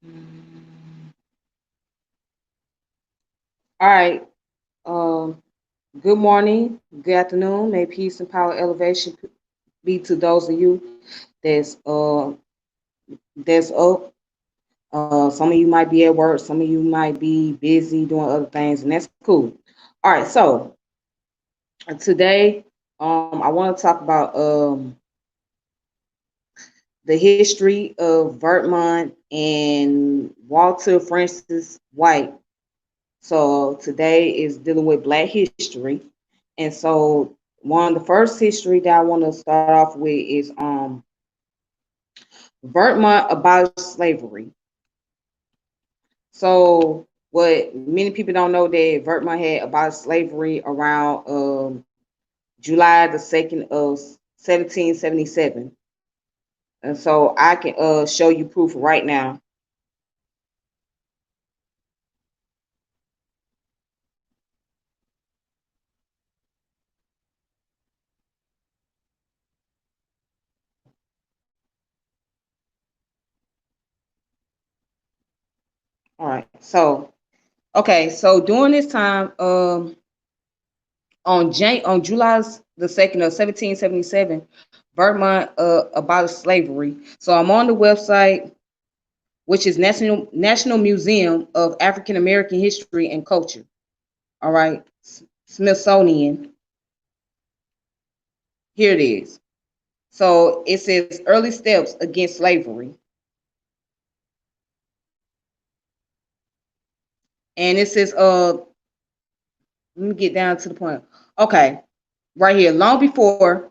Mm. All right. Good morning, good afternoon. May peace and power elevation be to those of you that's uh that's up. Some of you might be at work, some of you might be busy doing other things, and that's cool. All right, so today I want to talk about the history of Vermont and Walter Francis White. So today is dealing with Black history, and so one of the first history that I want to start off with is Vermont abolished slavery. So what many people don't know that Vermont had abolished slavery around July the 2nd of 1777. And so I can show you proof right now. All right. So okay, so during this time, on July the 2nd of 1777, Vermont abolished slavery. So I'm on the website, which is National Museum of African American History and Culture. All right, Smithsonian. Here it is. So it says early steps against slavery, and it says let me get down to the point. Okay, right here. Long before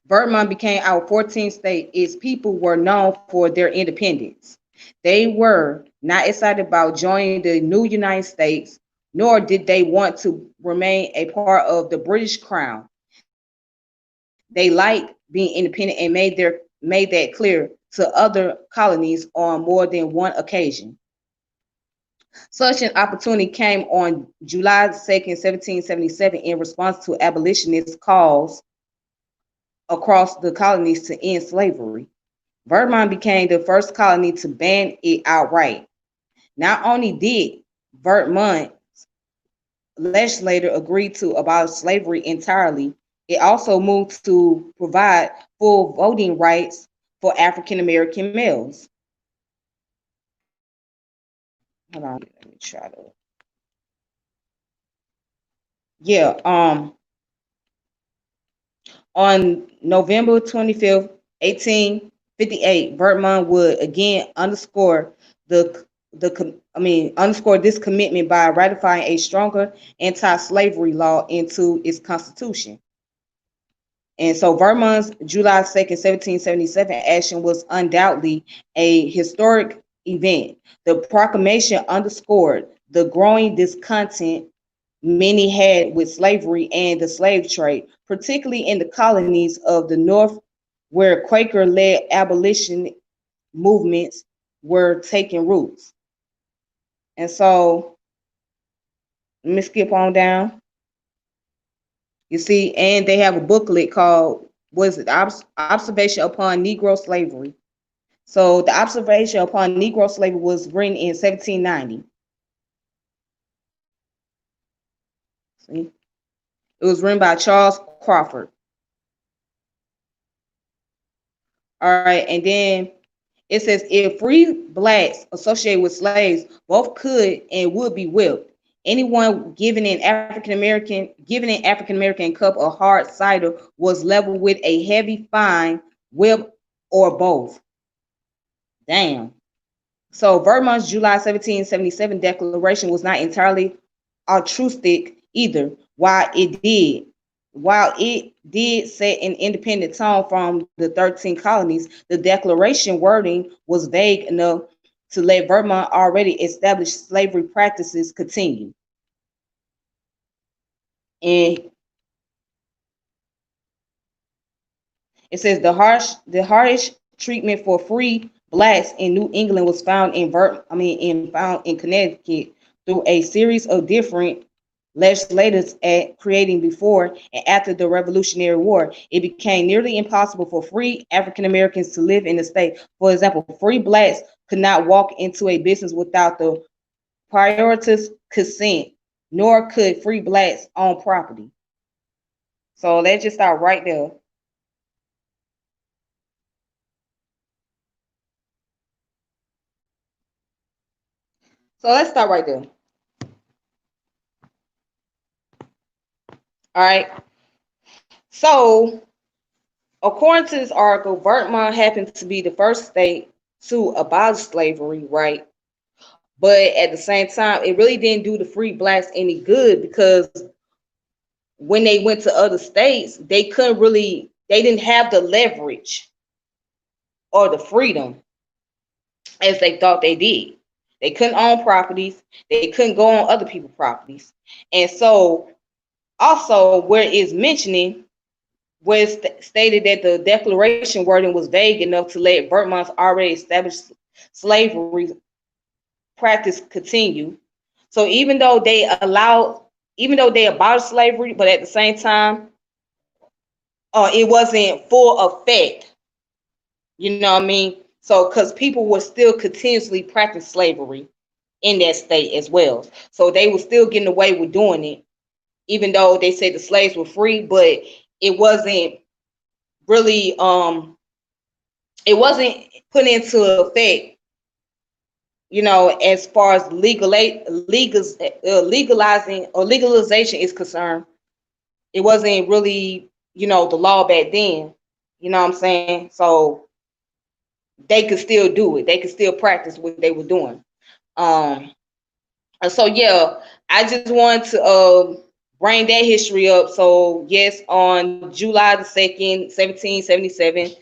Vermont became our 14th state, its people were known for their independence. They were not excited about joining the new United States, nor did they want to remain a part of the British crown. They liked being independent and made that clear to other colonies on more than one occasion. Such an opportunity came on July 2nd, 1777, in response to abolitionist calls across the colonies to end slavery. Vermont became the first colony to ban it outright. Not only did Vermont legislature agree to abolish slavery entirely, it also moved to provide full voting rights for African American males. Hold on, let me try to. Yeah, on November 25th, 1858, Vermont would again underscore this commitment by ratifying a stronger anti-slavery law into its constitution. And so Vermont's July 2nd, 1777 action was undoubtedly a historic event. The proclamation underscored the growing discontent many had with slavery and the slave trade, particularly in the colonies of the North, where Quaker-led abolition movements were taking roots. And so, let me skip on down. You see, and they have a booklet called "Was it Observation Upon Negro Slavery?" So the observation upon Negro slavery was written in 1790. See, it was written by Charles Crawford. All right, and then it says if free blacks associated with slaves both could and would be whipped, anyone given an African American cup of hard cider was leveled with a heavy fine, whip, or both. Damn. So Vermont's July 1777 declaration was not entirely altruistic either. While it did set an independent tone from the 13 colonies, the declaration wording was vague enough to let Vermont already established slavery practices continue. And it says the harsh treatment for free blacks in New England was found in Connecticut through a series of different legislators at creating before and after the Revolutionary War. It became nearly impossible for free African Americans to live in the state. For example, free blacks could not walk into a business without the priority's consent, nor could free blacks own property. So let's just start right there. So let's start right there. All right. So according to this article, Vermont happened to be the first state to abolish slavery, right? But at the same time, it really didn't do the free blacks any good, because when they went to other states, they didn't have the leverage or the freedom as they thought they did. They couldn't own properties. They couldn't go on other people's properties. And so also where it's mentioning, where it's stated that the declaration wording was vague enough to let Vermont's already established slavery practice continue. So even though they abolished slavery, but at the same time, it wasn't full effect. You know what I mean? So because people were still continuously practicing slavery in that state as well. So they were still getting away with doing it, even though they said the slaves were free, but it wasn't really it wasn't put into effect, as far as legalizing or legalization is concerned. It wasn't really, the law back then. You know what I'm saying? So they could still do it. They could still practice what they were doing. And so yeah, I just wanted to bring that history up. So yes, on July the 2nd, 1777,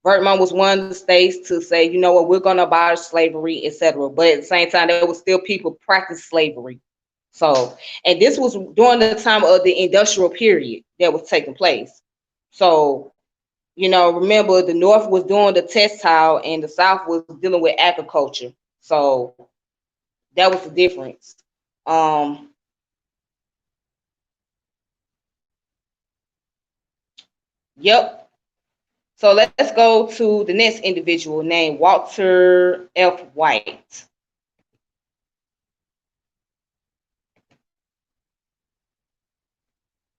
Vermont was one of the states to say, you know what, we're going to abolish slavery, etc. But at the same time, there were still people practice slavery. So, and this was during the time of the industrial period that was taking place. So, remember, the North was doing the textile and the South was dealing with agriculture. So that was the difference. Yep. So let's go to the next individual named Walter F. White.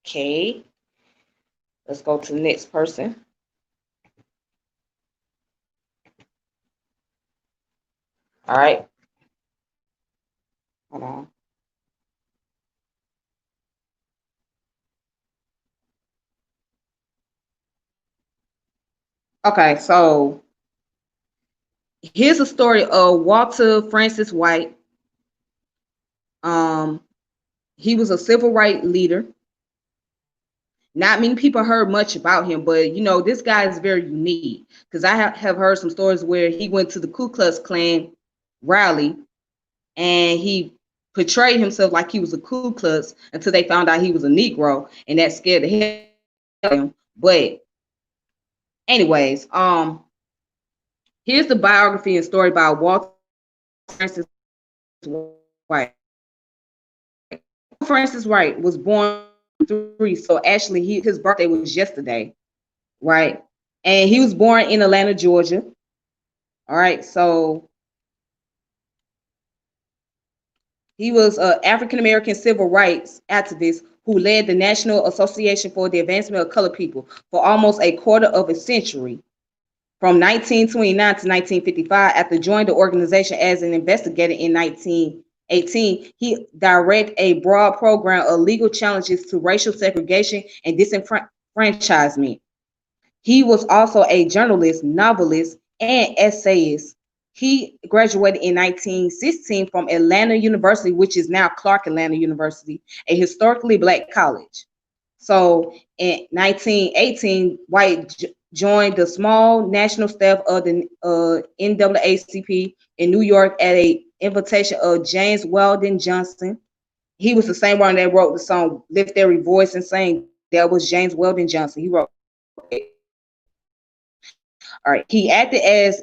Okay. Let's go to the next person. All right. Hold on. Okay, so here's a story of Walter Francis White. He was a civil rights leader. Not many people heard much about him, but this guy is very unique, because I have heard some stories where he went to the Ku Klux Klan rally and he portrayed himself like he was a Ku Klux until they found out he was a Negro, and that scared the hell out of him. But anyways, here's the biography and story about Walter Francis White. Francis White was born 3, so actually his birthday was yesterday, right? And he was born in Atlanta, Georgia. All right, so he was an African-American civil rights activist who led the National Association for the Advancement of Colored People for almost a quarter of a century. From 1929 to 1955, after joining the organization as an investigator in 1918, he directed a broad program of legal challenges to racial segregation and disenfranchisement. He was also a journalist, novelist, and essayist. He graduated in 1916 from Atlanta University, which is now Clark Atlanta University, a historically black college. So in 1918, White joined the small national staff of the NAACP in New York at an invitation of James Weldon Johnson. He was the same one that wrote the song "Lift Every Voice and Sing." That was James Weldon Johnson. He wrote it. All right. He acted as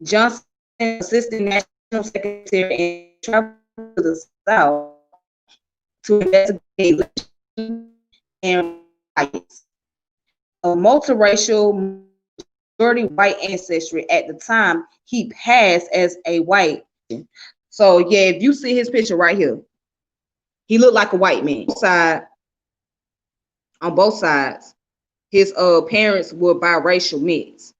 Johnson assistant national secretary and traveled to the South to investigate lynchings and riots. A multiracial majority white ancestry at the time he passed as a white. So yeah, if you see his picture right here, he looked like a white man. On both sides, his parents were biracial mix.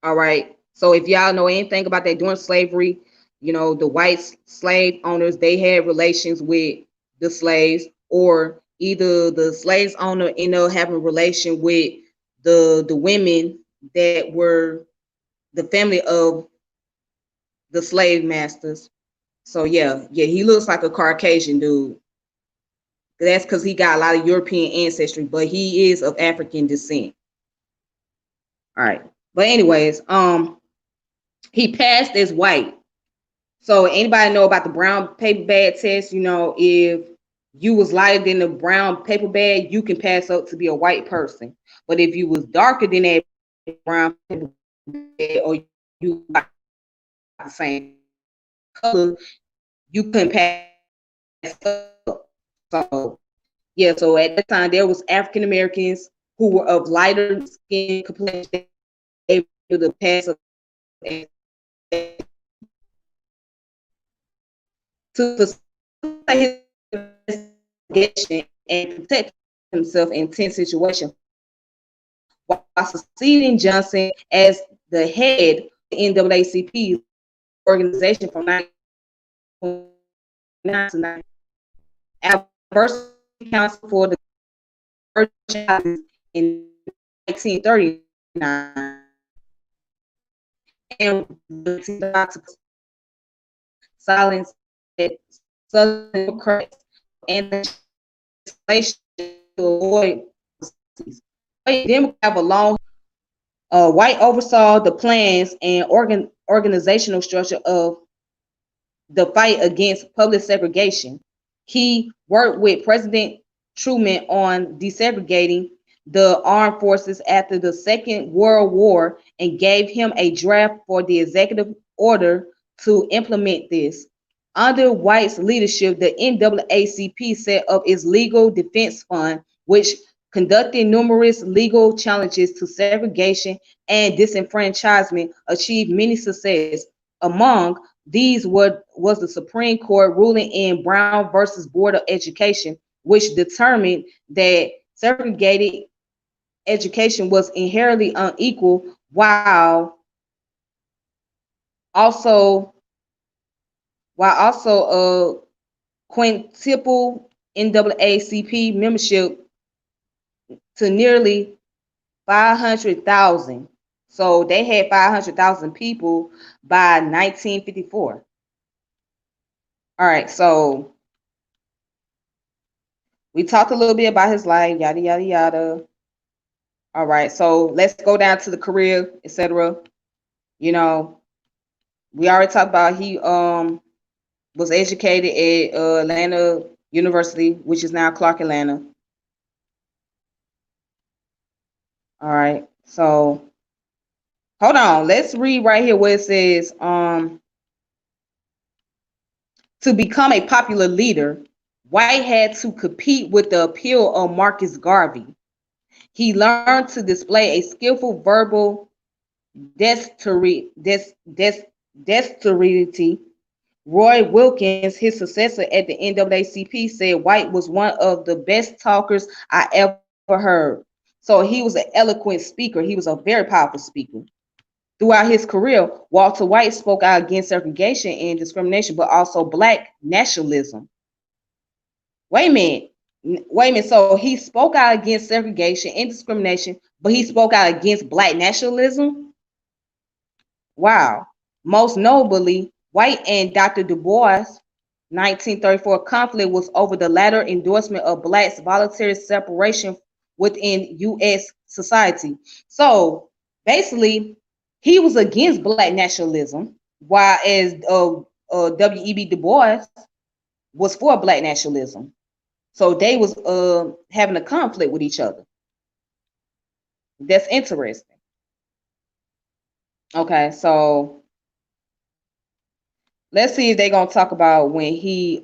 All right. So if y'all know anything about that during slavery, you know, the white slave owners, they had relations with the slaves, or either the slaves owner ended up having a relation with the women that were the family of the slave masters. So yeah, he looks like a Caucasian dude. That's because he got a lot of European ancestry, but he is of African descent. All right. But anyways, he passed as white. So anybody know about the brown paper bag test? You know, if you was lighter than the brown paper bag, you can pass up to be a white person. But if you was darker than that brown paper bag, or you got the same color, you couldn't pass up. So yeah, so at that time there was African Americans who were of lighter skin complexion able to pass up to facilitate his investigation and protect himself in tense situations, while succeeding Johnson as the head of the NAACP organization from 1929 to 19. Adversity Council for the Virgin in 1939, and the silence that Southern Democrats and legislation to avoid. Democrats have a long White oversaw the plans and organizational structure of the fight against public segregation. He worked with President Truman on desegregating the armed forces after the Second World War and gave him a draft for the executive order to implement this. Under White's leadership, the NAACP set up its Legal Defense Fund, which conducted numerous legal challenges to segregation and disenfranchisement, achieved many success. Among these was the Supreme Court ruling in Brown versus Board of Education, which determined that segregated education was inherently unequal, while also quintuple NAACP membership to nearly 500,000. So they had 500,000 people by 1954. All right, so we talked a little bit about his life, yada, yada, yada. All right, so let's go down to the career, etc. You know, we already talked about he was educated at Atlanta University, which is now Clark Atlanta. All right, so hold on. Let's read right here where it says, to become a popular leader, White had to compete with the appeal of Marcus Garvey. He learned to display a skillful verbal dexterity. Roy Wilkins, his successor at the NAACP, said White was one of the best talkers I ever heard. So he was an eloquent speaker. He was a very powerful speaker. Throughout his career, Walter White spoke out against segregation and discrimination, but also Black nationalism. Wait a minute. Wait a minute. So he spoke out against segregation and discrimination, but he spoke out against Black nationalism? Wow. Most notably, White and Dr. Du Bois' 1934 conflict was over the latter endorsement of Blacks' voluntary separation within U.S. society. So basically, he was against Black nationalism, while as W.E.B. Du Bois was for Black nationalism. So they was having a conflict with each other. That's interesting. Okay, so let's see if they're gonna talk about when he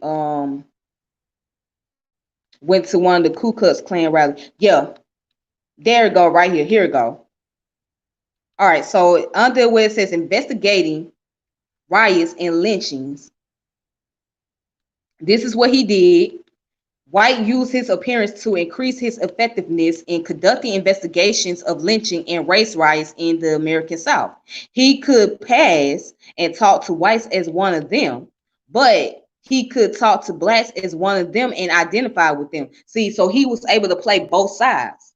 went to one of the Ku Klux Klan rallies. Yeah, there we go, right here. Here we go. All right, so under where it says investigating riots and lynchings, this is what he did. White used his appearance to increase his effectiveness in conducting investigations of lynching and race riots in the American South. He could pass and talk to whites as one of them, but he could talk to blacks as one of them and identify with them. See, so he was able to play both sides.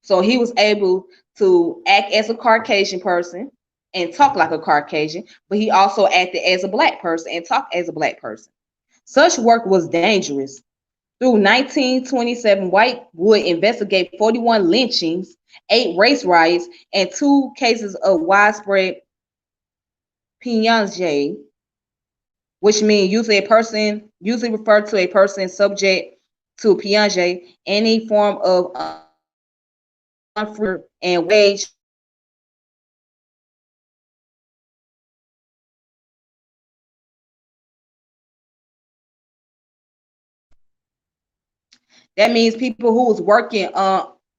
So he was able to act as a Caucasian person and talk like a Caucasian, but he also acted as a black person and talked as a black person. Such work was dangerous. Through 1927, White would investigate 41 lynchings, 8 race riots, and 2 cases of widespread pillages, which means usually referred to a person subject to pillage, any form of unfree and wage. That means people who was working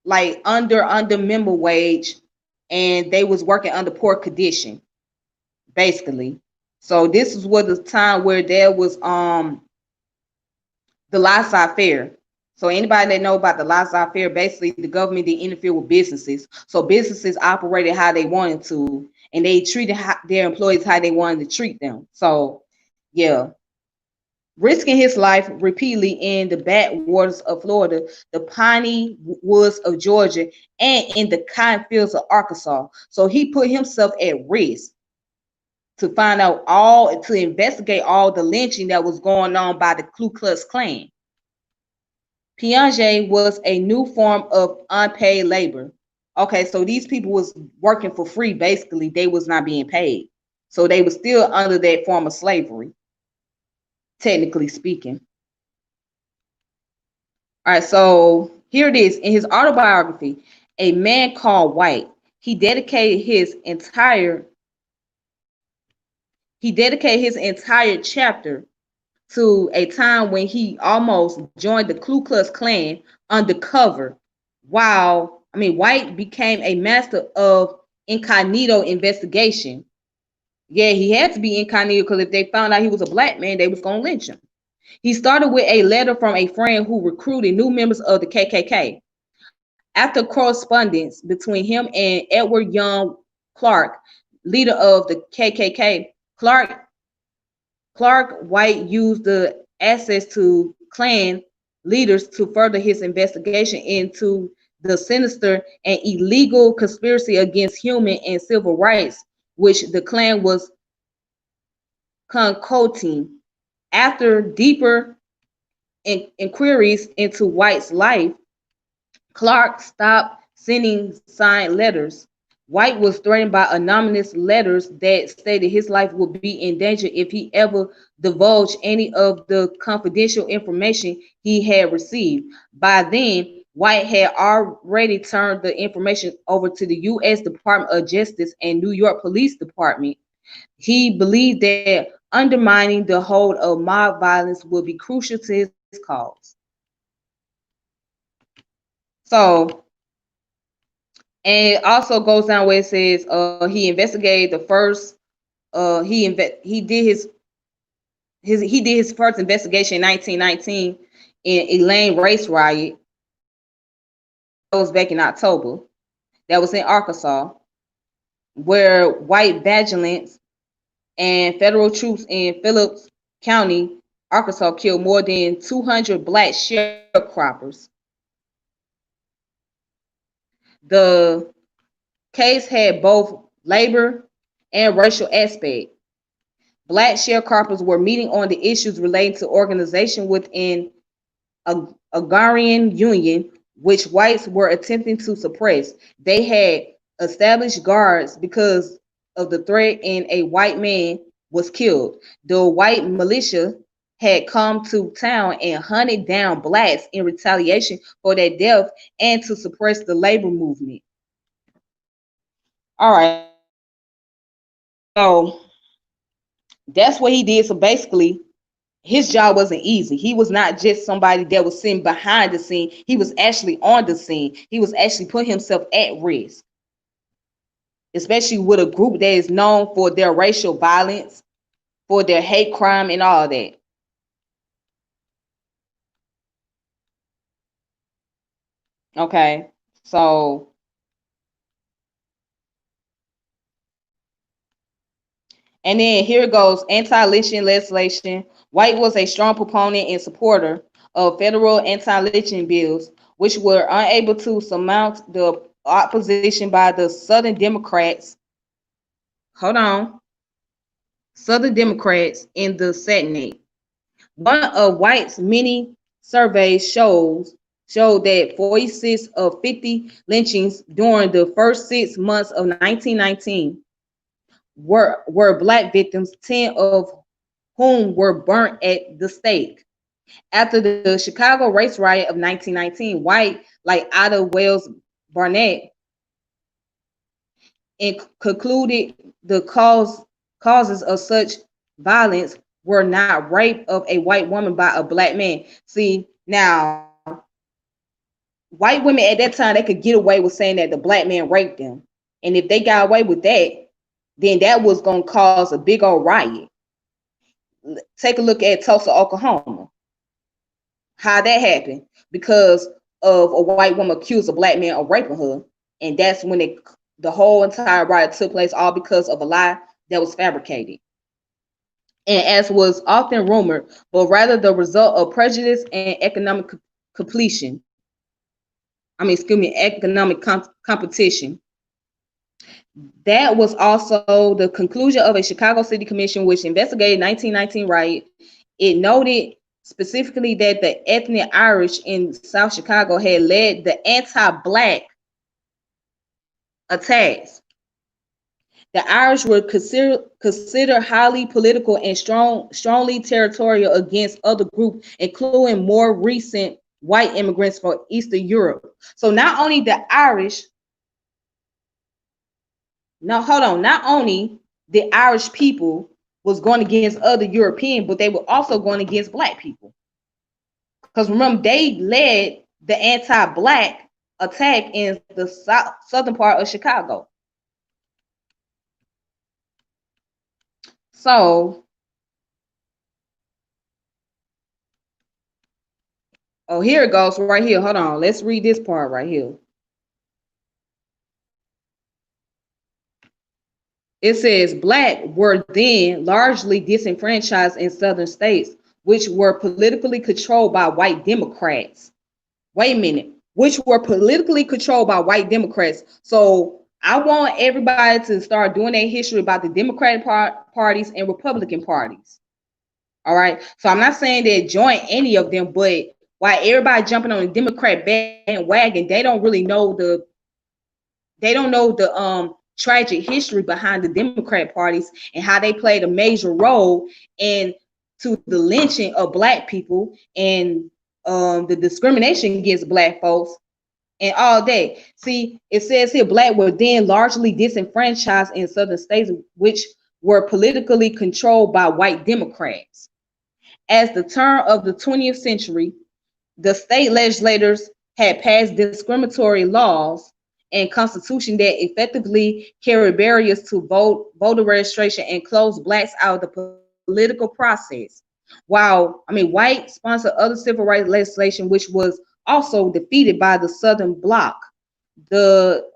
like under minimum wage, and they was working under poor condition, basically. So this is what the time where there was the laissez-faire. So anybody that know about the laissez-faire, basically the government didn't interfere with businesses. So businesses operated how they wanted to, and they treated their employees how they wanted to treat them. So yeah, risking his life repeatedly in the backwaters of Florida, the piney woods of Georgia, and in the cotton fields of Arkansas. So he put himself at risk to find out to investigate all the lynching that was going on by the Ku Klux Klan. Pillage was a new form of unpaid labor. Okay, so these people was working for free, basically. They was not being paid. So they were still under that form of slavery, technically speaking. All right, so here it is. In his autobiography, A Man Called White, he dedicated his entire chapter to a time when he almost joined the Ku Klux Klan undercover, White became a master of incognito investigation. Yeah, he had to be incognito because if they found out he was a black man, they was going to lynch him. He started with a letter from a friend who recruited new members of the KKK. After correspondence between him and Edward Young Clark, leader of the KKK, White used the access to Klan leaders to further his investigation into the sinister and illegal conspiracy against human and civil rights, which the Klan was concocting. After deeper inquiries into White's life, Clark stopped sending signed letters. White was threatened by anonymous letters that stated his life would be in danger if he ever divulged any of the confidential information he had received. By then, White had already turned the information over to the U.S. Department of Justice and New York Police Department. He believed that undermining the hold of mob violence would be crucial to his cause. So, and it also goes down where it says he investigated the first he did his first investigation in 1919 in Elaine race riot. That was back in October. That was in Arkansas, where white vigilance and federal troops in Phillips County, Arkansas, killed more than 200 black sharecroppers. The case had both labor and racial aspect. Black sharecroppers were meeting on the issues relating to organization within a agrarian union, which whites were attempting to suppress. They had established guards because of the threat, and a white man was killed. The white militia had come to town and hunted down blacks in retaliation for their death and to suppress the labor movement. All right. So that's what he did. So basically, his job wasn't easy. He was not just somebody that was sitting behind the scene. He was actually on the scene. He was actually putting himself at risk. especially with a group that is known for their racial violence, for their hate crime, and all that. Okay, so and then here goes anti-lynching legislation. White was a strong proponent and supporter of federal anti-lynching bills, which were unable to surmount the opposition by the Southern Democrats. Hold on, Southern Democrats in the Senate. One of White's many surveys showed that 46 of 50 lynchings during the first 6 months of 1919 were Black victims, 10 of whom were burnt at the stake. After the Chicago race riot of 1919, White, like Ida Wells Barnett, concluded the causes of such violence were not rape of a white woman by a Black man. See, now, white women at that time, they could get away with saying that the Black man raped them. And if they got away with that, then that was going to cause a big old riot. Take a look at Tulsa, Oklahoma. How that happened? Because of a white woman accused a Black man of raping her. And that's when the whole entire riot took place, all because of a lie that was fabricated. And as was often rumored, but rather the result of prejudice and economic competition. Economic competition. That was also the conclusion of a Chicago City Commission which investigated 1919 riot. It noted specifically that the ethnic Irish in South Chicago had led the anti-Black attacks. The Irish were considered highly political and strongly territorial against other groups, including more recent white immigrants from Eastern Europe. So not only the Irish, not only the Irish people was going against other European, but they were also going against Black people. Because remember, they led the anti-Black attack in the southern part of Chicago. So, oh, here it goes right here. Hold on. Let's read this part right here. It says Black were then largely disenfranchised in southern states, which were politically controlled by white Democrats. Wait a minute. Which were politically controlled by white Democrats. So I want everybody to start doing their history about the Democratic parties and Republican parties. All right. So I'm not saying that join any of them, but why everybody jumping on the Democrat bandwagon, they don't know the tragic history behind the Democrat parties and how they played a major role in to the lynching of Black people and the discrimination against Black folks and all that. See, it says here Black were then largely disenfranchised in southern states, which were politically controlled by white Democrats. As the turn of the 20th century, the state legislators had passed discriminatory laws and constitution that effectively carried barriers to voter registration and closed Blacks out of the political process. While white sponsored other civil rights legislation, which was also defeated by the Southern Bloc. The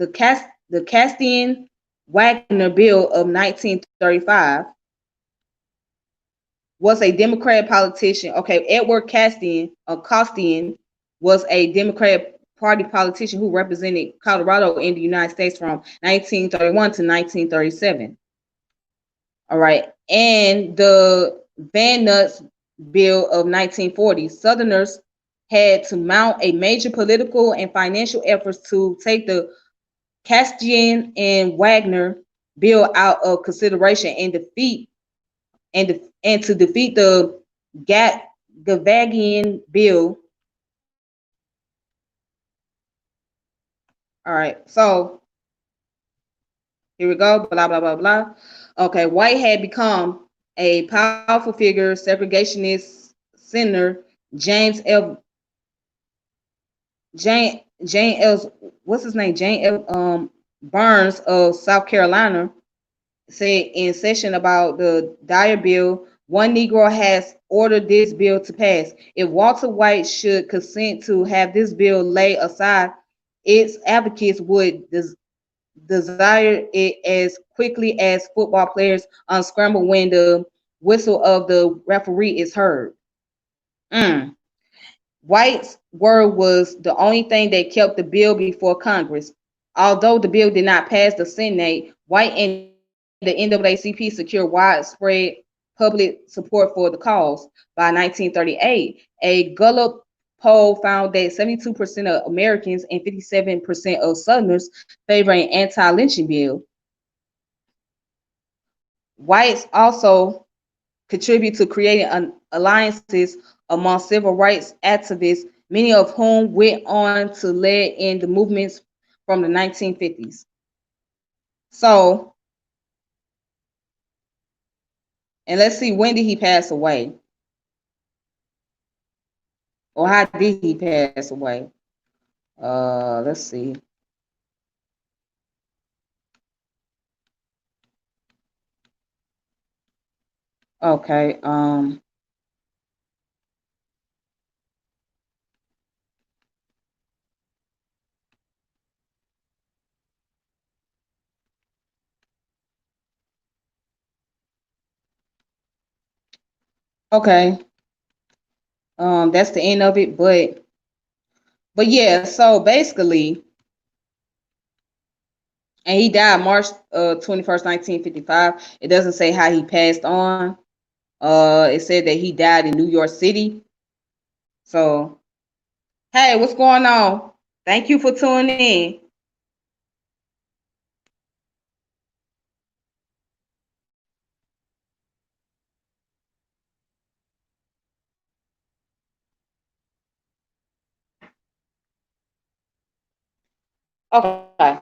Castian-Wagner Bill of 1935 was a Democratic politician. Okay, Edward Castian was a Democratic Party politician who represented Colorado in the United States from 1931 to 1937. All right, and the Van Nuys Bill of 1940, Southerners had to mount a major political and financial efforts to take the Castian and Wagner Bill out of consideration and to defeat the Gavagian Bill. All right, so here we go, blah, blah, blah, blah. Okay, White had become a powerful figure, segregationist senator, James L. What's his name? Jane L. Burns of South Carolina said in session about the Dyer bill, one Negro has ordered this bill to pass. If Walter White should consent to have this bill laid aside, its advocates would desire it as quickly as football players unscramble when the whistle of the referee is heard. Mm. White's word was the only thing that kept the bill before Congress. Although the bill did not pass the Senate, White and the NAACP secured widespread public support for the cause. By 1938, a Gallup poll found that 72% of Americans and 57% of Southerners favored an anti-lynching bill. Whites also contribute to creating alliances among civil rights activists, many of whom went on to lead in the movements from the 1950s. So, and let's see, when did he pass away? Or how did he pass away? Let's see. Okay, okay, that's the end of it. But yeah, so basically, and he died March 21st, 1955. It doesn't say how he passed on. It said that he died in New York City. So, hey, what's going on? Thank you for tuning in. Okay.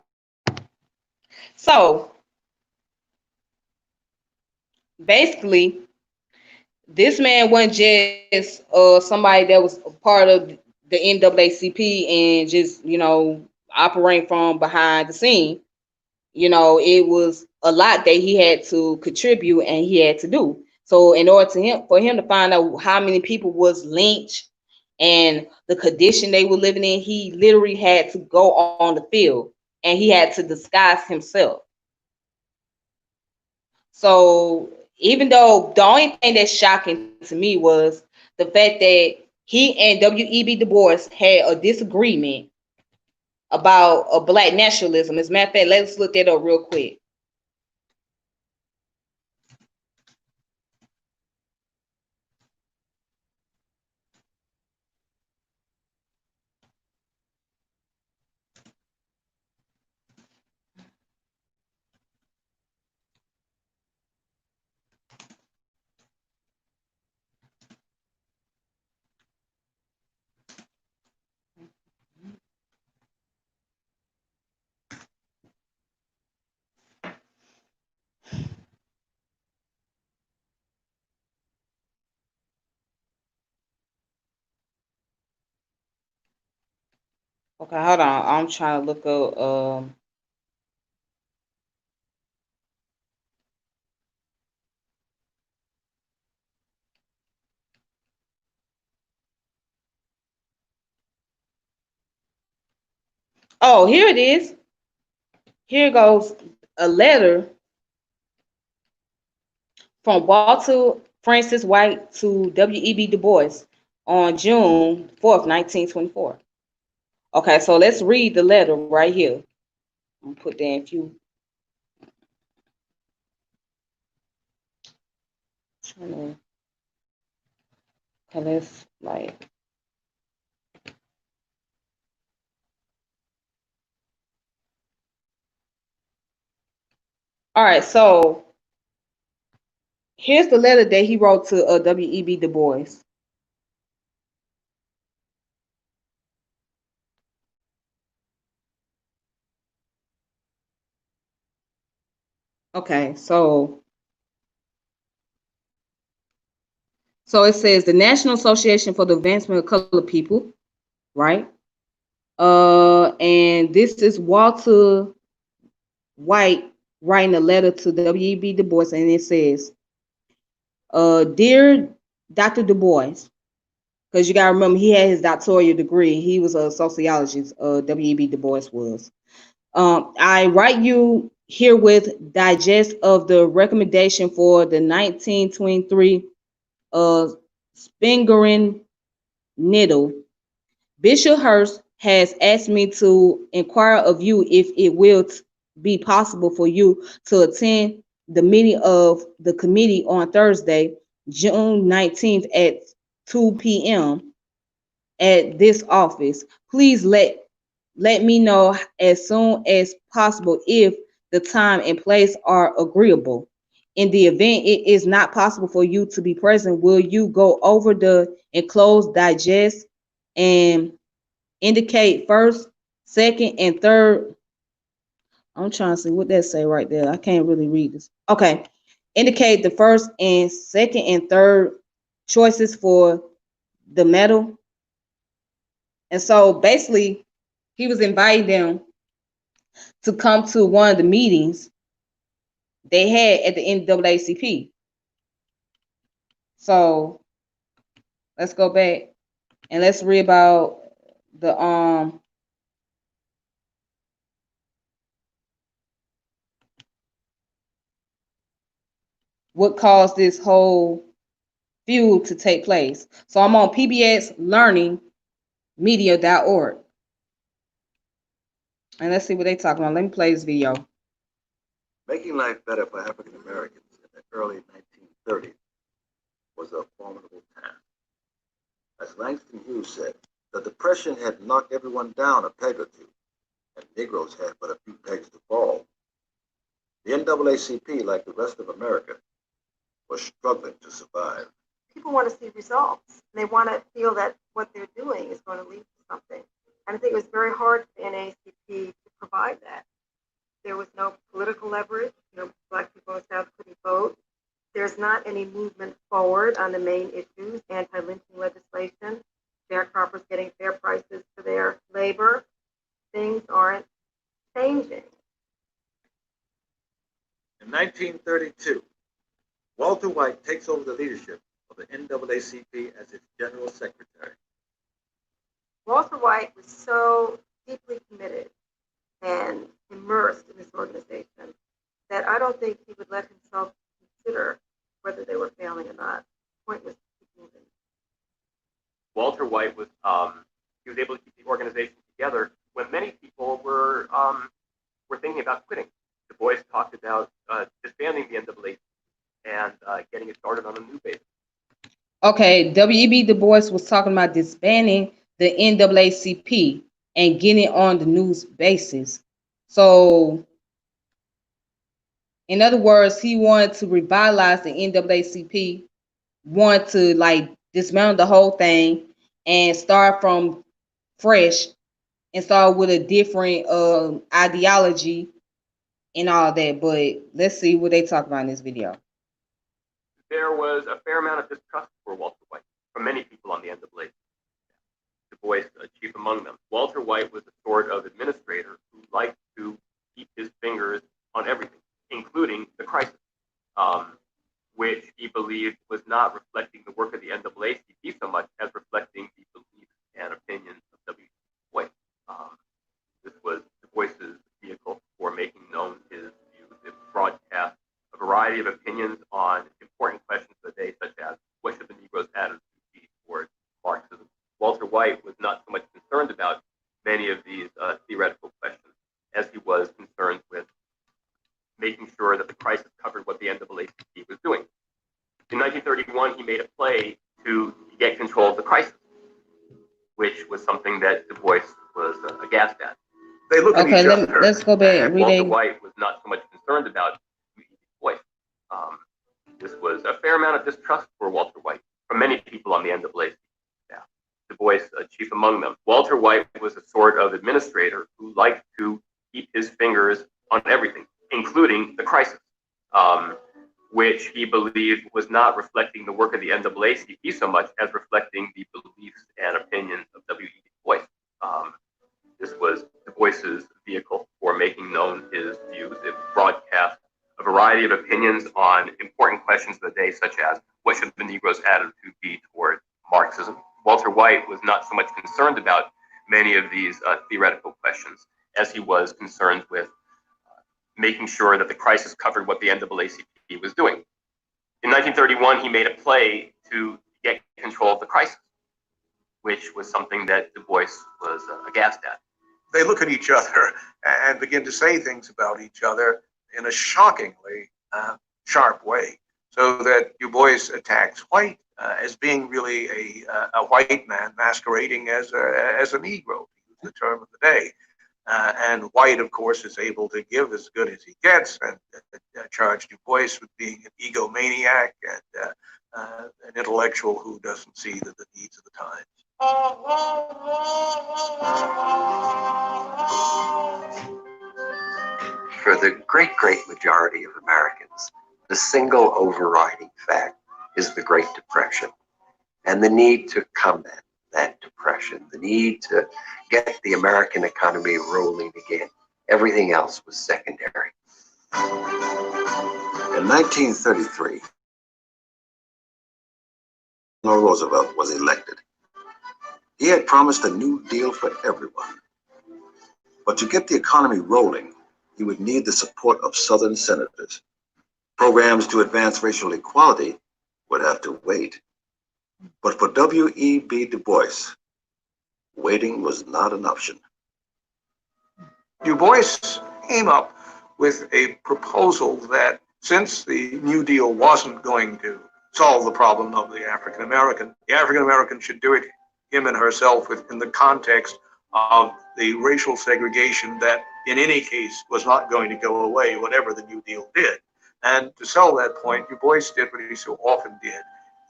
So, basically, this man wasn't just somebody that was a part of the NAACP and just, operating from behind the scene. It was a lot that he had to contribute and he had to do. So in order for him to find out how many people was lynched and the condition they were living in, he literally had to go on the field and he had to disguise himself. So even though the only thing that's shocking to me was the fact that he and W.E.B. Du Bois had a disagreement about a black nationalism. As a matter of fact, let's look that up real quick. Okay, hold on. I'm trying to look up. Oh, here it is. Here goes a letter from Walter Francis White to W.E.B. Du Bois on June 4th, 1924. Okay, so let's read the letter right here. I'm gonna put there a few. Okay, let's like. All right, so here's the letter that he wrote to W.E.B. Du Bois. Okay, so it says the National Association for the Advancement of Colored People, right? And this is Walter White writing a letter to W.E.B. Du Bois, and it says, "Dear Dr. Du Bois," because you gotta remember he had his doctoral degree. He was a sociologist. W.E.B. Du Bois was. I write you herewith digest of the recommendation for the 1923 Spingering Needle. Bishop Hurst has asked me to inquire of you if it will be possible for you to attend the meeting of the committee on Thursday, June 19th at 2 p.m. at this office. Please let me know as soon as possible if the time and place are agreeable. In the event it is not possible for you to be present, will you go over the enclosed digest and indicate first, second, and third? I'm trying to see what that say right there. I can't really read this. Okay. Indicate the first and second and third choices for the medal. And so basically, he was inviting them to come to one of the meetings they had at the NAACP. So let's go back and let's read about the what caused this whole feud to take place. So I'm on pbslearningmedia.org. And let's see what they talking about. Let me play this video. Making life better for African Americans in the early 1930s was a formidable task. As Langston Hughes said, the Depression had knocked everyone down a peg or two, and Negroes had but a few pegs to fall. The NAACP, like the rest of America, was struggling to survive. People want to see results. They want to feel that what they're doing is going to lead to something. And I think it was very hard for the NAACP to provide that. There was no political leverage. Black people in the South couldn't vote. There's not any movement forward on the main issues, anti-lynching legislation, sharecroppers getting fair prices for their labor. Things aren't changing. In 1932, Walter White takes over the leadership of the NAACP as its general secretary. Walter White was so deeply committed and immersed in this organization that I don't think he would let himself consider whether they were failing or not. The point was to keep moving. Walter White was he was able to keep the organization together when many people were thinking about quitting. Du Bois talked about disbanding the NAACP and getting it started on a new basis. Okay, W.E.B. Du Bois was talking about disbanding the NAACP and getting on the news basis. So, in other words, he wanted to revitalize the NAACP, wanted to like dismantle the whole thing and start from fresh and start with a different ideology and all that. But let's see what they talk about in this video. There was a fair amount of distrust for Walter White from many people on the NAACP. Du Bois, chief among them. Walter White was the sort of administrator who liked to keep his fingers on everything, including the crisis, which he believed was not reflecting the work of the NAACP so much as reflecting the beliefs and opinions of W. Bois. This was Du Bois's vehicle for making known his views. It broadcast a variety of opinions on important questions of the day, such as what should the Negroes' attitude be towards Marxism. Walter White was not so much concerned about many of these theoretical questions as he was concerned with making sure that the crisis covered what the NAACP was doing. In 1931, he made a play to get control of the crisis, which was something that Du Bois was aghast at. They look at each other. Let's go back and read Walter White was not so much concerned about Du Bois. This was a fair amount of distrust for Walter White from many people on the NAACP staff. Du Bois, chief among them. Walter White was a sort of administrator who liked to keep his fingers on everything, including the crisis, which he believed was not reflecting the work of the NAACP so much as reflecting the beliefs and opinions of W. E. Du Bois. This was Du Bois's vehicle for making known his views. It variety of opinions on important questions of the day, such as what should the Negro's attitude be toward Marxism. Walter White was not so much concerned about many of these theoretical questions as he was concerned with making sure that the crisis covered what the NAACP was doing. In 1931, he made a play to get control of the crisis, which was something that Du Bois was aghast at. They look at each other and begin to say things about each other in a shockingly sharp way, so that Du Bois attacks White as being really a white man masquerading as a Negro, to use the term of the day. And White, of course, is able to give as good as he gets and charge Du Bois with being an egomaniac and an intellectual who doesn't see the needs of the times. For the great majority of Americans, the single overriding fact is the Great Depression and the need to combat that depression, the need to get the American economy rolling again. Everything else was secondary. In 1933, Roosevelt was elected. He had promised a New Deal for everyone. But to get the economy rolling, he would need the support of Southern senators. Programs to advance racial equality would have to wait. But for W.E.B. Du Bois, waiting was not an option. Du Bois came up with a proposal that since the New Deal wasn't going to solve the problem of the African American should do it, him and herself, within the context of the racial segregation that in any case was not going to go away, whatever the New Deal did. And to sell that point, Du Bois did what he so often did.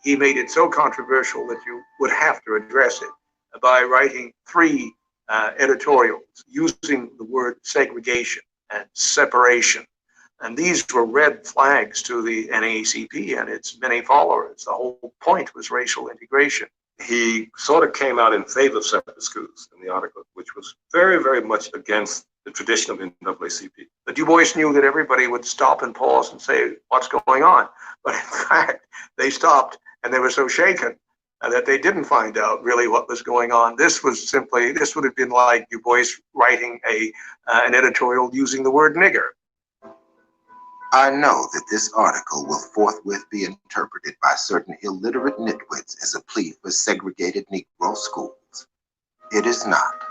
He made it so controversial that you would have to address it by writing 3 editorials using the word segregation and separation. And these were red flags to the NAACP and its many followers. The whole point was racial integration. He sort of came out in favor of separate schools in the article, which was very, very much against the tradition of NAACP. But Du Bois knew that everybody would stop and pause and say, what's going on? But in fact, they stopped and they were so shaken that they didn't find out really what was going on. This would have been like Du Bois writing an editorial using the word nigger. I know that this article will forthwith be interpreted by certain illiterate nitwits as a plea for segregated Negro schools. It is not.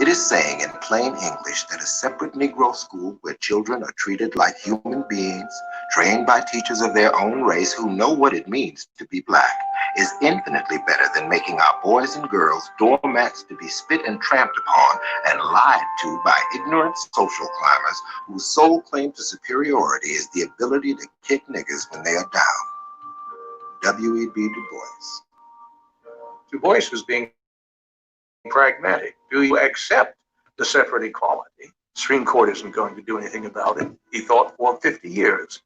It is saying in plain English that a separate Negro school where children are treated like human beings, trained by teachers of their own race who know what it means to be black, is infinitely better than making our boys and girls doormats to be spit and tramped upon and lied to by ignorant social climbers whose sole claim to superiority is the ability to kick niggas when they are down. W.E.B. Du Bois. Du Bois was being pragmatic. Do you accept the separate equality? The Supreme Court isn't going to do anything about it, he thought, for 50 years.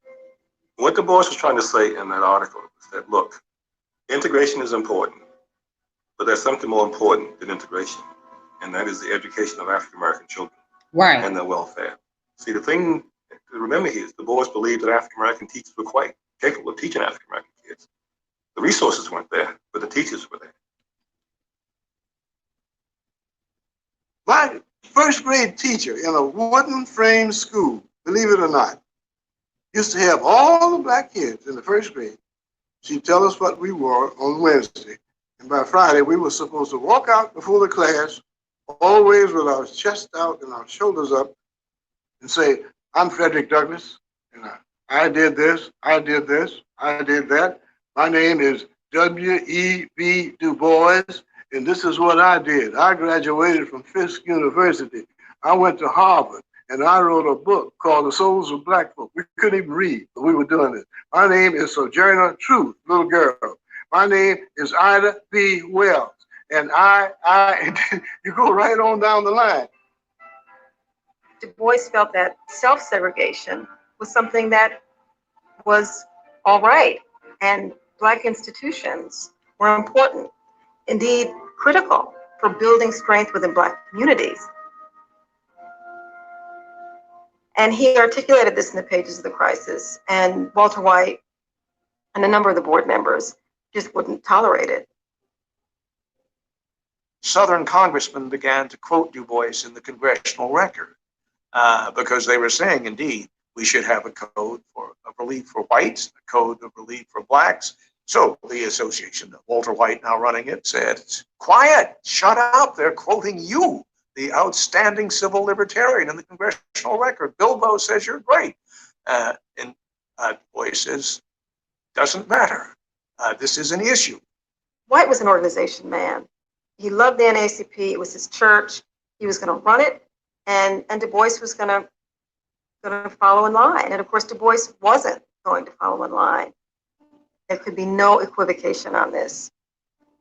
What Du Bois was trying to say in that article is that, look, integration is important, but there's something more important than integration, and that is the education of African American children and their welfare. See, the thing to remember here is Du Bois believed that African American teachers were quite capable of teaching African American kids. The resources weren't there, but the teachers were there. My first grade teacher in a wooden frame school, believe it or not, used to have all the black kids in the first grade. She'd tell us what we wore on Wednesday. And by Friday, we were supposed to walk out before the class, always with our chest out and our shoulders up, and say, I'm Frederick Douglass, and I did this, I did this, I did that. My name is W.E.B. Du Bois, and this is what I did. I graduated from Fisk University. I went to Harvard, and I wrote a book called The Souls of Black Folk. We couldn't even read, but we were doing this. My name is Sojourner Truth, little girl. My name is Ida B. Wells, and you go right on down the line. Du Bois felt that self-segregation was something that was all right, and Black institutions were important, indeed critical for building strength within Black communities. And he articulated this in the pages of the crisis. And Walter White and a number of the board members just wouldn't tolerate it. Southern congressmen began to quote Du Bois in the congressional record because they were saying, indeed, we should have a code of relief for whites, a code of relief for blacks. So the association, Walter White now running it, said, quiet, shut up, they're quoting you, the outstanding civil libertarian in the congressional record. Bilbo says you're great. And Du Bois says, doesn't matter. This is an issue. White was an organization man. He loved the NAACP. It was his church. He was going to run it, and Du Bois was going to follow in line. And of course, Du Bois wasn't going to follow in line. There could be no equivocation on this.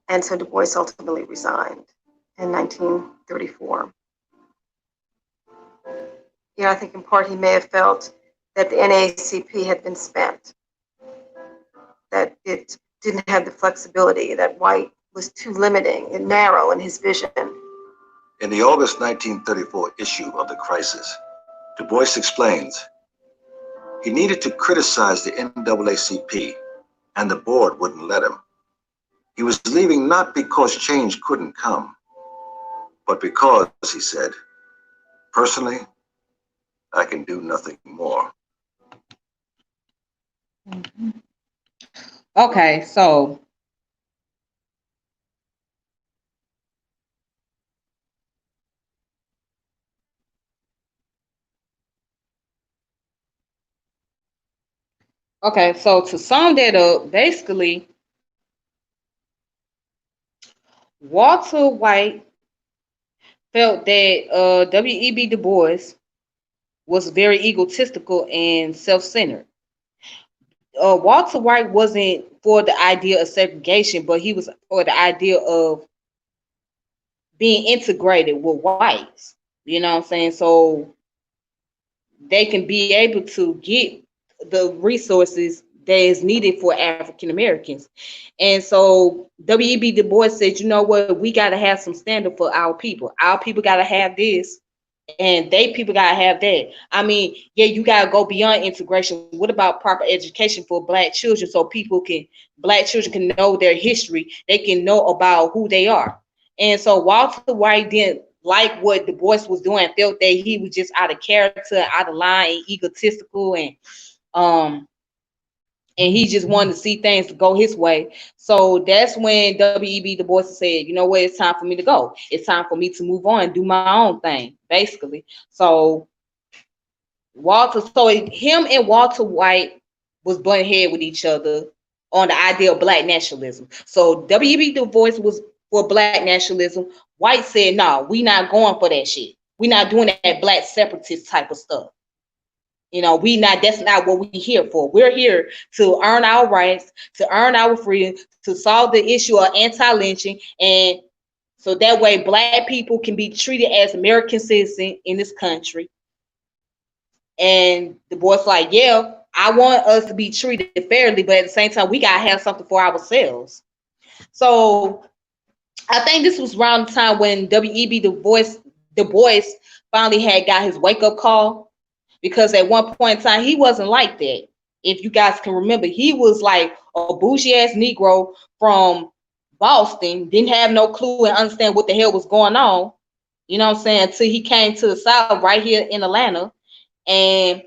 And so Du Bois ultimately resigned in 1934. I think in part he may have felt that the NAACP had been spent, that it didn't have the flexibility, that White was too limiting and narrow in his vision. In the August 1934 issue of The Crisis, Du Bois explains he needed to criticize the NAACP, and the board wouldn't let him. He was leaving not because change couldn't come, but because, he said, personally, I can do nothing more. Okay, so to sum that up, basically, Walter White felt that W.E.B. Du Bois was very egotistical and self-centered. Walter White wasn't for the idea of segregation, but he was for the idea of being integrated with whites. You know what I'm saying? So they can be able to get the resources that is needed for African Americans. And so W.E.B. Du Bois said, you know what, we got to have some standard for our people. Our people got to have this, and they people got to have that. I mean, yeah, you got to go beyond integration. What about proper education for black children so black children can know their history, they can know about who they are. And so Walter White didn't like what Du Bois was doing, felt that he was just out of character, out of line, and egotistical, and he just wanted to see things go his way. So that's when W.E.B. Du Bois said, you know what, it's time for me to go. It's time for me to move on and do my own thing, basically. So him and Walter White was butting head with each other on the idea of black nationalism. So W.E.B. Du Bois was for black nationalism. White said, no, we not going for that shit. We not doing that black separatist type of stuff. That's not what we're here for. We're here to earn our rights, to earn our freedom, to solve the issue of anti-lynching. And so that way black people can be treated as American citizens in this country. And the boy's like, yeah, I want us to be treated fairly, but at the same time, we got to have something for ourselves. So I think this was around the time when W.E.B. Du Bois finally had got his wake-up call. Because at one point in time, he wasn't like that. If you guys can remember, he was like a bougie-ass Negro from Boston, didn't have no clue and understand what the hell was going on, you know what I'm saying, until he came to the South right here in Atlanta. And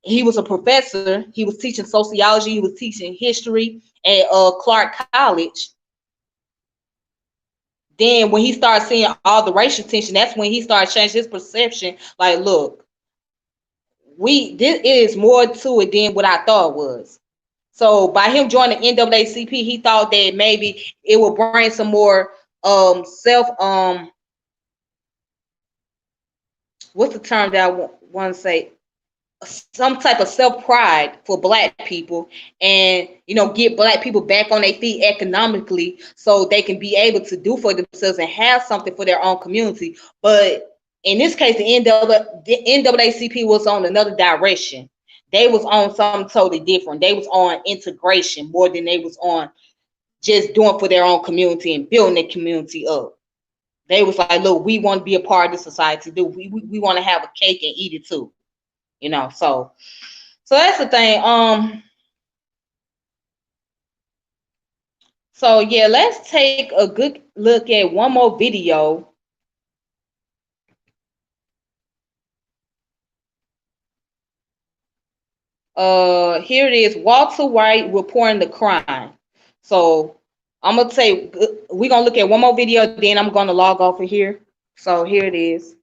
he was a professor. He was teaching sociology. He was teaching history at Clark College. Then when he started seeing all the racial tension, that's when he started changing his perception. Like, look, this is more to it than what I thought it was. So by him joining the NAACP, he thought that maybe it would bring some more what's the term that I want to say? Some type of self-pride for black people, and get black people back on their feet economically so they can be able to do for themselves and have something for their own community. But in this case, the NAACP was on another direction. They was on something totally different. They was on integration more than they was on just doing for their own community and building their community up. They was like, look, we want to be a part of the society. We want to have a cake and eat it too. So that's the thing. So yeah, let's take a good look at one more video. Here it is. Walter White reporting the crime. So I'm gonna say we're gonna look at one more video, then I'm gonna log off of here. So here it is.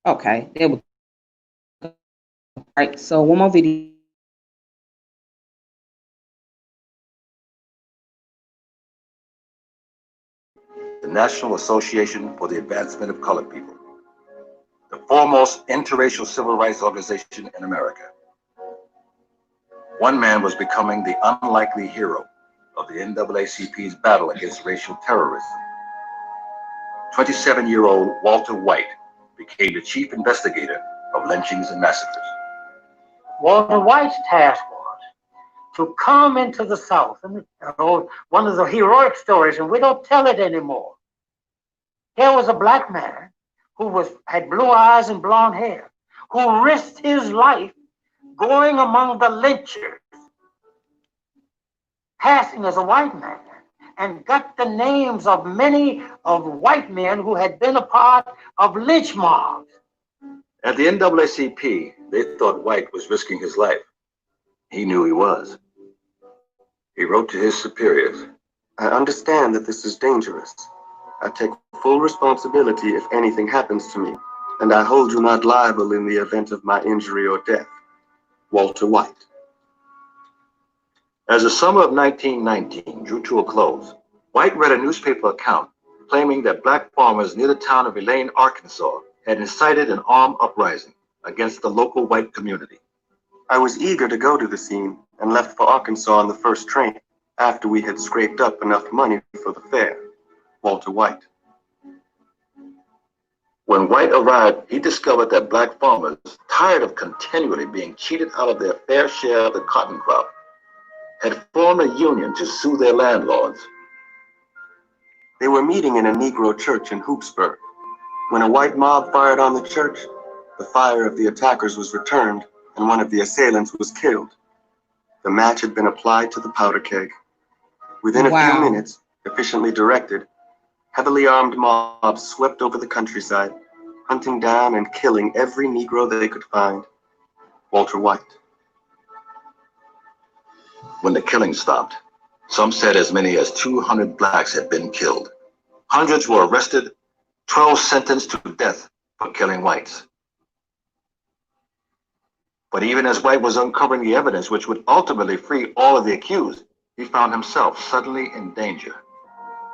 Okay, there we go. All right, so one more video. The National Association for the Advancement of Colored People, the foremost interracial civil rights organization in America. One man was becoming the unlikely hero of the NAACP's battle against racial terrorism. 27-year-old Walter White became the chief investigator of lynchings and massacres. Walter White's task was to come into the South, and one of the heroic stories, and we don't tell it anymore. Here was a black man who had blue eyes and blonde hair, who risked his life going among the lynchers, passing as a white man, and got the names of many of white men who had been a part of lynch mobs. At the NAACP, they thought White was risking his life. He knew he was. He wrote to his superiors, I understand that this is dangerous. I take full responsibility if anything happens to me, and I hold you not liable in the event of my injury or death. Walter White. As the summer of 1919 drew to a close, White read a newspaper account claiming that black farmers near the town of Elaine, Arkansas, had incited an armed uprising against the local white community. I was eager to go to the scene and left for Arkansas on the first train after we had scraped up enough money for the fare. Walter White. When White arrived, he discovered that black farmers, tired of continually being cheated out of their fair share of the cotton crop, had formed a union to sue their landlords. They were meeting in a Negro church in Hoopsburg. When a white mob fired on the church, the fire of the attackers was returned and one of the assailants was killed. The match had been applied to the powder keg. Within a few minutes, efficiently directed, heavily armed mobs swept over the countryside, hunting down and killing every Negro they could find. Walter White. When the killing stopped, some said as many as 200 blacks had been killed. Hundreds were arrested, 12 sentenced to death for killing whites. But even as White was uncovering the evidence which would ultimately free all of the accused, he found himself suddenly in danger.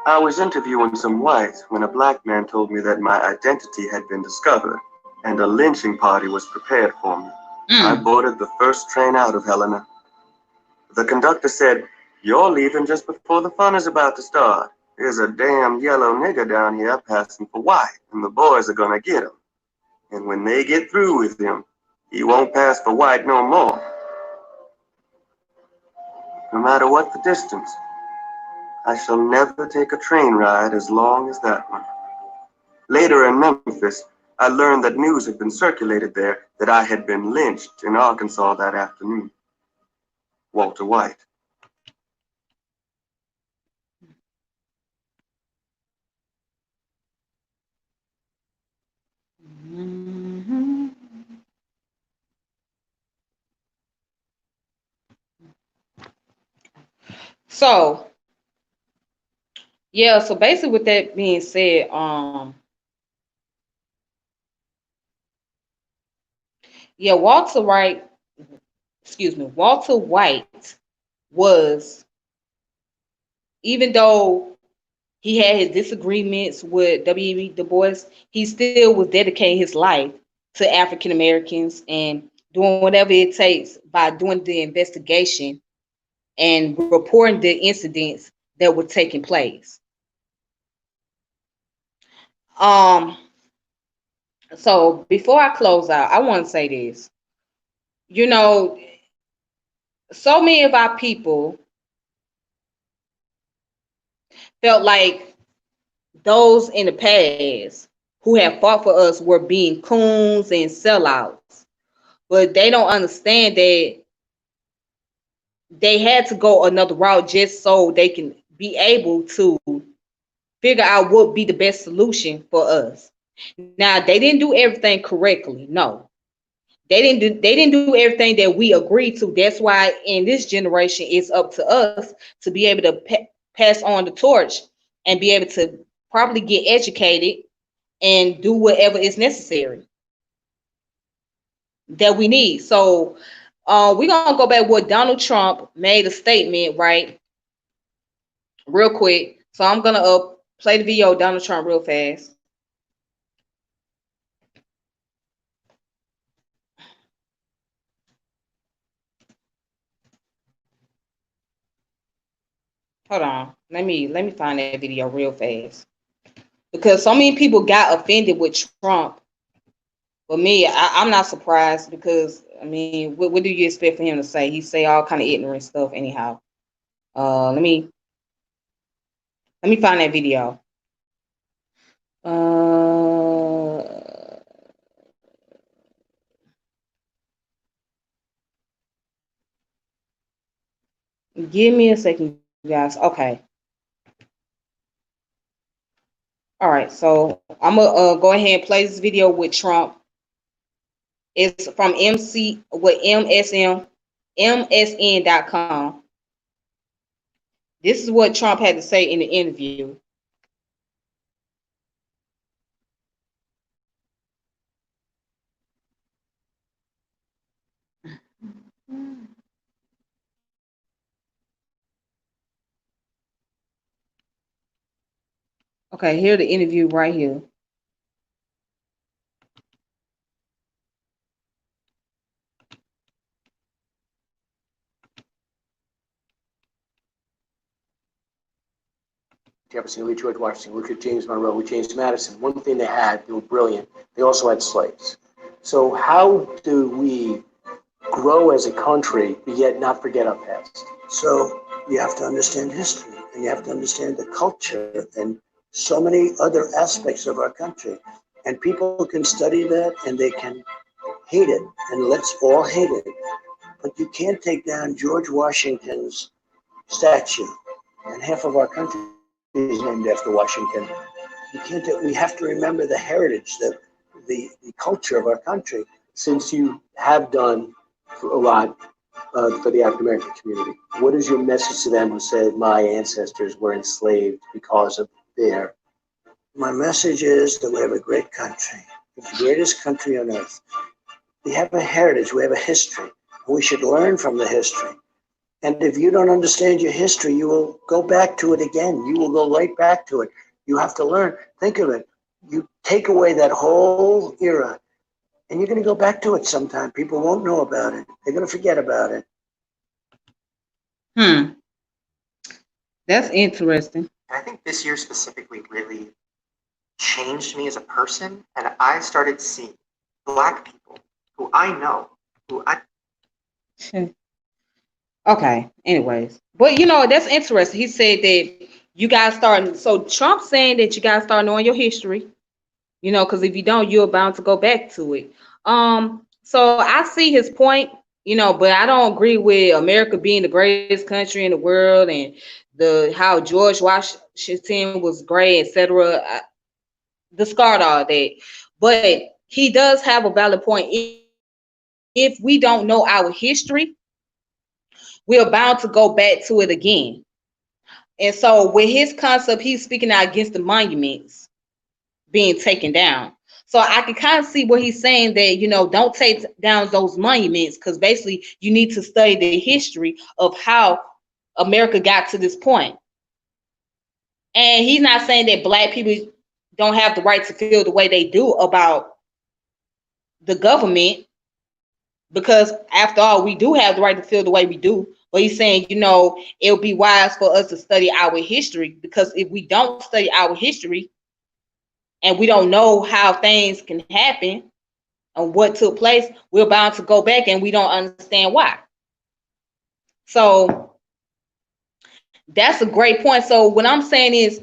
I was interviewing some whites when a black man told me that my identity had been discovered and a lynching party was prepared for me. I boarded the first train out of Helena. The conductor said, "You're leaving just before the fun is about to start. There's a damn yellow nigger down here passing for white, and the boys are gonna get him. And when they get through with him, he won't pass for white no more. No matter what the distance, I shall never take a train ride as long as that one." Later in Memphis, I learned that news had been circulated there that I had been lynched in Arkansas that afternoon. Walter White. So yeah, so basically with that being said, yeah, Walter White was, even though he had his disagreements with W.E. Du Bois, he still was dedicating his life to African Americans and doing whatever it takes by doing the investigation and reporting the incidents that were taking place. So before I close out, I want to say this. You know, so many of our people felt like those in the past who have fought for us were being coons and sellouts. But they don't understand that they had to go another route just so they can be able to figure out what would be the best solution for us. Now, they didn't do everything correctly. No. They didn't do everything that we agreed to. That's why in this generation it's up to us to be able to pass on the torch and be able to properly get educated and do whatever is necessary that we need. So we're gonna go back what Donald Trump made a statement, right? Real quick. So I'm gonna play the video of Donald Trump real fast. Hold on. Let me find that video real fast. Because so many people got offended with Trump. But me, I'm not surprised because I mean, what do you expect for him to say? He say all kind of ignorant stuff anyhow. Let me find that video. Give me a second, guys. Okay. All right. So I'm gonna go ahead and play this video with Trump. It's from MSN.com. This is what Trump had to say in the interview. Okay, here's the interview right here. Jefferson, Lee, George Washington, look at James Monroe, look at James Madison. One thing they had, they were brilliant. They also had slaves. So how do we grow as a country, but yet not forget our past? So you have to understand history, and you have to understand the culture and so many other aspects of our country. And people can study that and they can hate it, and let's all hate it. But you can't take down George Washington's statue, and half of our country is named after Washington. You can't do, we have to remember the heritage, the culture of our country. Since you have done a lot for the African American community, what is your message to them who said my ancestors were enslaved because of their? My message is that we have a great country. It's the greatest country on earth. We have a heritage, we have a history, and we should learn from the history. And if you don't understand your history, you will go back to it again. You will go right back to it. You have to learn. Think of it. You take away that whole era, and you're going to go back to it sometime. People won't know about it. They're going to forget about it. That's interesting. I think this year specifically really changed me as a person, and I started seeing Black people who I know, Okay, anyways. But, that's interesting. He said that you guys start, so Trump's saying that you guys start knowing your history, because if you don't, you're bound to go back to it. So I see his point, but I don't agree with America being the greatest country in the world and how George Washington was great, etc. Discard all that. But he does have a valid point. If we don't know our history, we're bound to go back to it again. And so with his concept, he's speaking out against the monuments being taken down. So I can kind of see what he's saying that, don't take down those monuments, because basically you need to study the history of how America got to this point. And he's not saying that Black people don't have the right to feel the way they do about the government, because after all, we do have the right to feel the way we do. But he's saying, it would be wise for us to study our history, because if we don't study our history and we don't know how things can happen and what took place, we're bound to go back and we don't understand why. So that's a great point. So what I'm saying is,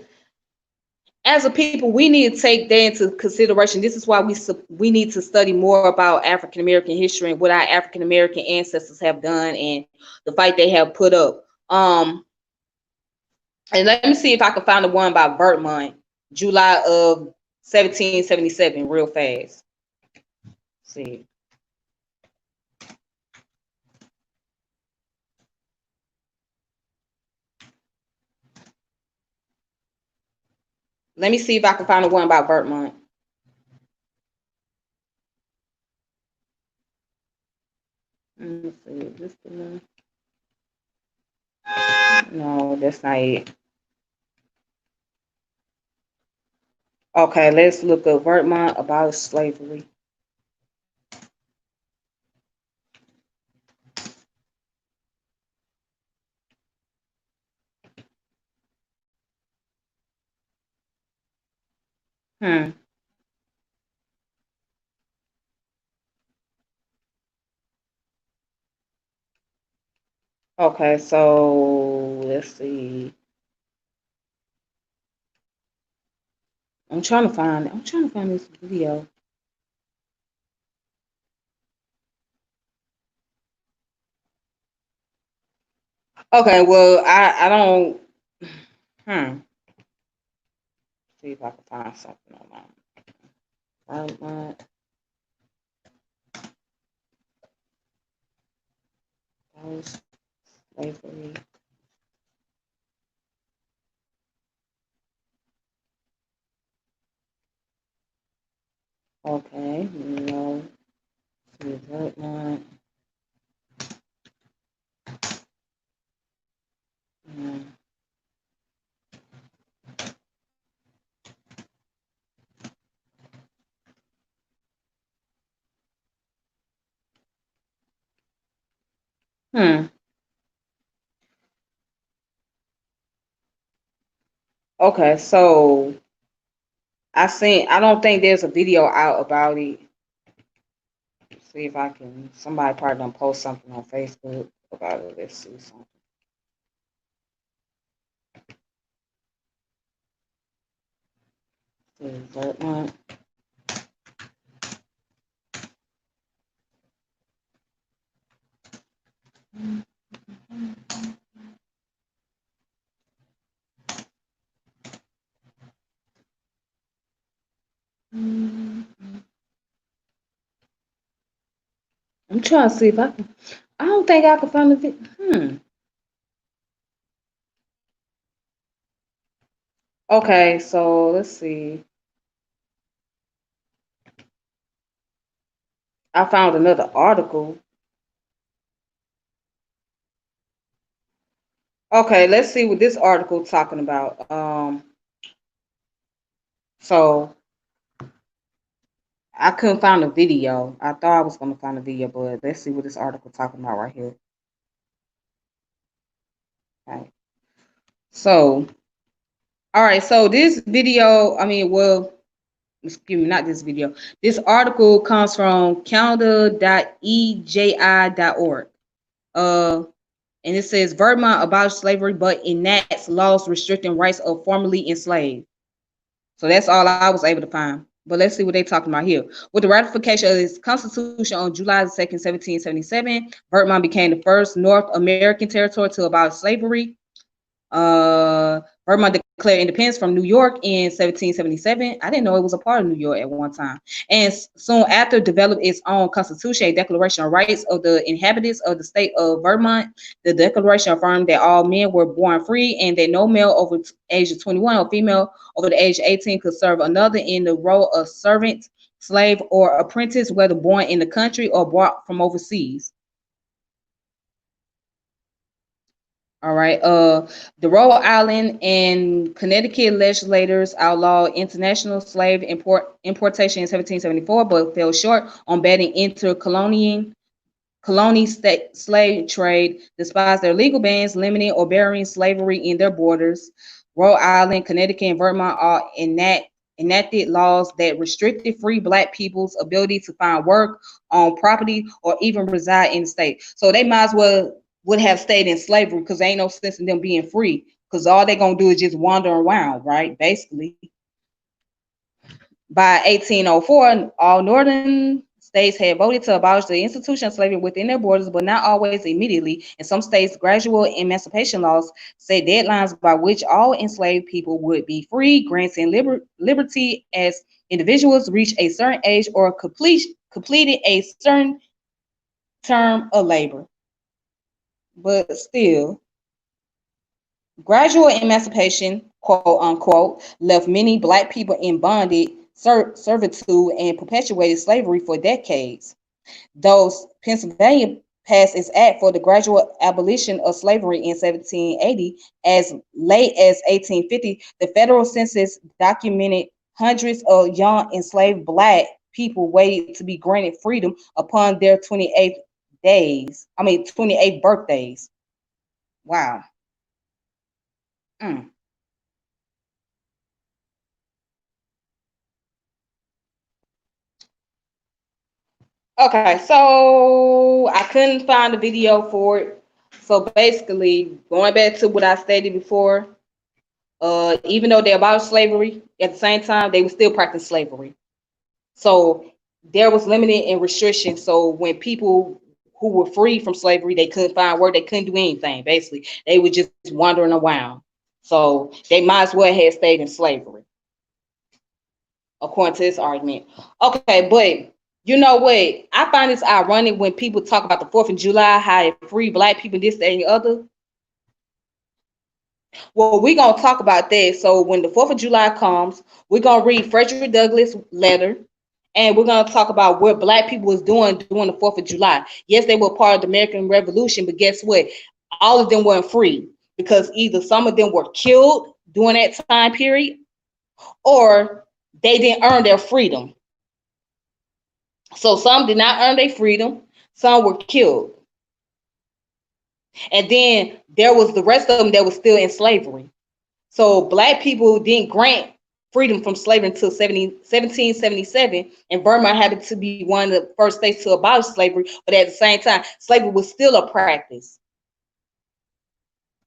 as a people, we need to take that into consideration. This is why we need to study more about African American history and what our African American ancestors have done and the fight they have put up. And let me see if I can find the one by Vermont, July of 1777, real fast. Let's see. Let me see if I can find the one about Vermont. Let's see, is this the one? No, that's not it. Okay, let's look up Vermont Abolish Slavery. Okay, so let's see. I'm trying to find this video. Okay, well, I don't see if I can find something online. Vermont Abolish Slavery. Okay, no. Vermont. Okay, so I don't think there's a video out about it. Let's see if I can, somebody probably done post something on Facebook about it. Let's see something. Vermont. I'm trying to see if I can. I don't think I can find the video. Okay, so let's see. I found another article. Okay, let's see what this article talking about. So I couldn't find a video. I thought I was gonna find a video, but let's see what this article talking about right here. Okay. So, all right. So this video, excuse me, not this video. This article comes from calendar.eji.org. And it says Vermont abolished slavery, but enacts laws restricting rights of formerly enslaved. So that's all I was able to find. But let's see what they're talking about here. With the ratification of its constitution on July 2nd, 1777, Vermont became the first North American territory to abolish slavery. Vermont declared independence from New York in 1777. I didn't know it was a part of New York at one time. And soon after developed its own constitution, a declaration of rights of the inhabitants of the state of Vermont. The declaration affirmed that all men were born free and that no male over the age of 21 or female over the age of 18 could serve another in the role of servant, slave, or apprentice, whether born in the country or brought from overseas. All right. The Rhode Island and Connecticut legislators outlawed international slave importation in 1774, but fell short on banning colony state slave trade, despite their legal bans limiting or barring slavery in their borders. Rhode Island, Connecticut, and Vermont all enacted laws that restricted free Black people's ability to find work, own property, or even reside in the state. So they might as well would have stayed in slavery because there ain't no sense in them being free because all they're going to do is just wander around, right? Basically. By 1804, all northern states had voted to abolish the institution of slavery within their borders, but not always immediately. In some states, gradual emancipation laws set deadlines by which all enslaved people would be free, granting liberty as individuals reach a certain age or completed a certain term of labor. But still, gradual emancipation, quote unquote, left many Black people in bondage, servitude, and perpetuated slavery for decades. Though Pennsylvania passed its act for the gradual abolition of slavery in 1780, as late as 1850, the federal census documented hundreds of young enslaved Black people waited to be granted freedom upon their 28th birthdays. Wow. Mm. Okay, so I couldn't find a video for it. So basically, going back to what I stated before, even though they abolished slavery, at the same time, they were still practicing slavery. So there was limited and restriction. So when people who were free from slavery, they couldn't find work, they couldn't do anything, basically. They were just wandering around. So they might as well have stayed in slavery, according to this argument. Okay, but you know what? I find this ironic when people talk about the 4th of July, how it free Black people, this, that, and the other. Well, we're going to talk about that. So when the 4th of July comes, we're going to read Frederick Douglass' letter, and we're going to talk about what Black people was doing during the 4th of July. Yes, they were part of the American Revolution, but guess what? All of them weren't free because either some of them were killed during that time period or they didn't earn their freedom. So some did not earn their freedom, some were killed. And then there was the rest of them that was still in slavery. So Black people didn't grant freedom from slavery until 1777, and Vermont happened to be one of the first states to abolish slavery, but at the same time, slavery was still a practice.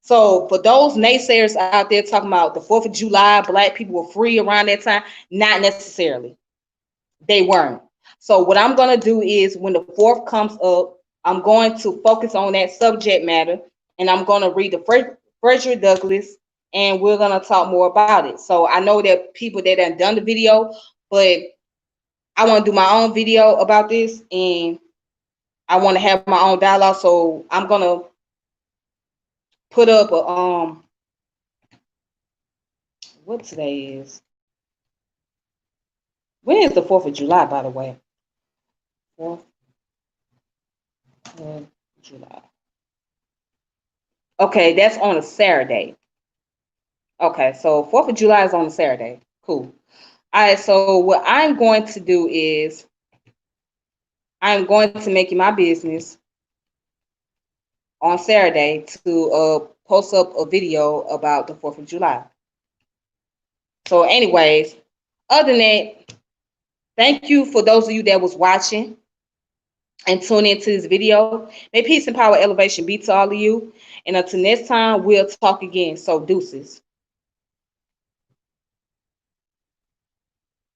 So for those naysayers out there talking about the 4th of July, Black people were free around that time, not necessarily. They weren't. So what I'm going to do is when the 4th comes up, I'm going to focus on that subject matter, and I'm going to read the Frederick Douglass, and we're going to talk more about it. So I know that people that have done the video, but I want to do my own video about this, and I want to have my own dialogue. So I'm going to put up a, what today is? When is the 4th of July, by the way? 4th of July. Okay, that's on a Saturday. Okay, so 4th of July is on a Saturday. Cool. All right, so what I'm going to do is I'm going to make it my business on Saturday to post up a video about the 4th of July. So anyways, other than that, thank you for those of you that was watching and tune into this video. May peace and power elevation be to all of you. And until next time, we'll talk again. So deuces.